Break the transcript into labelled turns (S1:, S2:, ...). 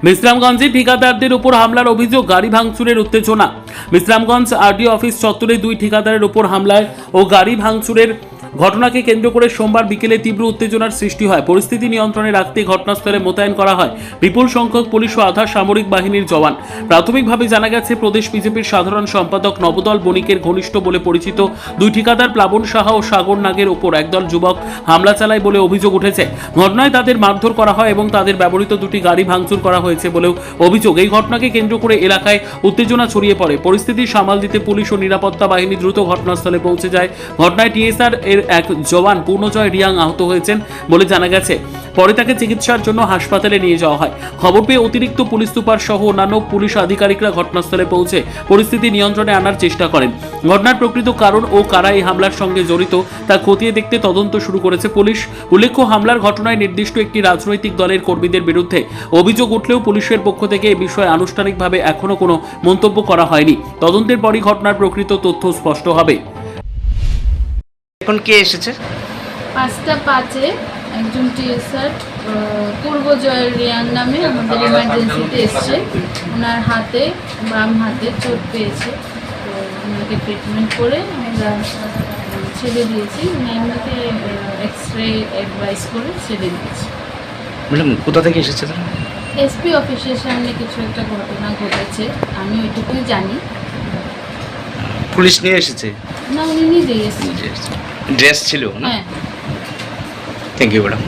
S1: বিশ্রামগঞ্জে ঠিকাদারদের উপর হামলার অভিযোগ, গাড়ি ভাঙচুরের উত্তেজনা। বিশ্রামগঞ্জ আরডিও অফিস চত্বরে দুই ঠিকাদারের উপর হামলায় ও গাড়ি ভাঙচুরের ঘটনাকে কেন্দ্র করে সোমবার বিকেলে তীব্র উত্তেজনার সৃষ্টি হয়। পরিস্থিতি নিয়ন্ত্রণে রাখতে ঘটনাস্থলে মোতায়েন করা হয় বিপুল সংখ্যক পুলিশ ও আধা সামরিক বাহিনীর জওয়ান। প্রাথমিকভাবে জানা গেছে, প্রদেশ বিজেপির সাধারণ সম্পাদক নবদল বণিকের ঘনিষ্ঠ বলে পরিচিত দুই ঠিকাদার প্লাবন সাহা ও সাগর নাগের ওপর একদল যুবক হামলা চালায় বলে অভিযোগ উঠেছে। ঘটনায় তাদের মারধর করা হয় এবং তাদের ব্যবহৃত দুটি গাড়ি ভাঙচুর করা হয়েছে বলেও অভিযোগ। এই ঘটনাকে কেন্দ্র করে এলাকায় উত্তেজনা ছড়িয়ে পড়ে। পরিস্থিতি সামাল দিতে পুলিশ ও নিরাপত্তা বাহিনী দ্রুত ঘটনাস্থলে পৌঁছে যায়। ঘটনায় টিএসআর এর এক জওয়ান পূর্ণজয় রিয়াং আহত হয়েছেন বলে জানা গেছে। পরে তাকে চিকিৎসার জন্য হাসপাতালে নিয়ে যাওয়া হয়। খবর পেয়ে অতিরিক্ত পুলিশ সুপার সহ অন্যান্য পুলিশ আধিকারিকরা ঘটনাস্থলে পৌঁছে পরিস্থিতি নিয়ন্ত্রণে আনার চেষ্টা করেন। ঘটনার প্রকৃত কারণ ও কারা এই হামলার সঙ্গে জড়িত তা খতিয়ে দেখতে তদন্ত শুরু করেছে পুলিশ। উল্লেখ্য, হামলার ঘটনায় নির্দিষ্ট একটি রাজনৈতিক দলের কর্মীদের বিরুদ্ধে অভিযোগ উঠলেও পুলিশের পক্ষ থেকে এই বিষয়ে আনুষ্ঠানিকভাবে এখনো কোনো মন্তব্য করা হয়নি। তদন্তের পরই ঘটনার প্রকৃত তথ্য স্পষ্ট হবে।
S2: এখন কে এসেছে?
S3: 5:05 একজন টিএসআর পূর্বজয় রিয়াং নামে আমাদের ইমার্জেন্সিতে এসছে। ওনার হাতে, বাম হাতে চোট পেয়েছে, তো ওনাকে ট্রিটমেন্ট করে আমরা ছেড়ে দিয়েছি। উনি এমনিতে এক্সরে অ্যাডভাইস করে ছেড়ে দিয়েছি।
S2: ম্যাডাম, কোথা থেকে এসেছে তারা?
S3: এসপি অফিসের সামনে কিছু একটা ঘটনা ঘটেছে, আমি ওইটুকুই জানি।
S2: পুলিশ নিয়ে এসেছে?
S3: না, উনি নিজেই এসেছে।
S2: ড্রেস ছিল না?
S3: হ্যাঁ।
S2: Thank you madam.